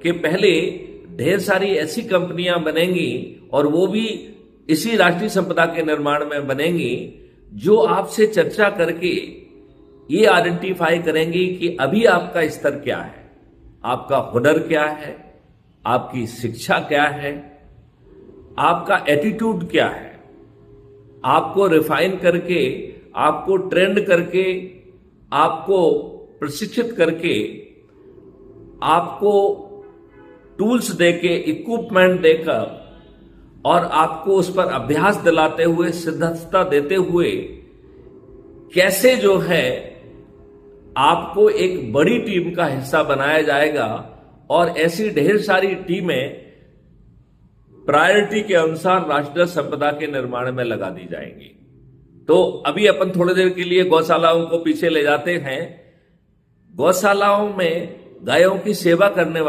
कि पहले ढेर सारी ऐसी कंपनियां बनेंगी और वो भी इसी राष्ट्रीय संपदा के निर्माण में बनेंगी जो आपसे चर्चा करके ये आइडेंटिफाई करेंगी कि अभी आपका स्तर क्या है, आपका हुनर क्या है, आपकी शिक्षा क्या है, आपका एटीट्यूड क्या है। आपको रिफाइन करके, आपको ट्रेंड करके, आपको प्रशिक्षित करके, आपको टूल्स देके, इक्विपमेंट देकर और आपको उस पर अभ्यास दिलाते हुए, सिद्धता देते हुए कैसे जो है आपको एक बड़ी टीम का हिस्सा बनाया जाएगा और ऐसी ढेर सारी टीमें प्रायोरिटी के अनुसार राष्ट्रीय संपदा के निर्माण में लगा दी जाएंगी। तो अभी अपन थोड़ी देर के लिए गौशालाओं को पीछे ले जाते हैं। गौशालाओं में गायों की सेवा करने वाले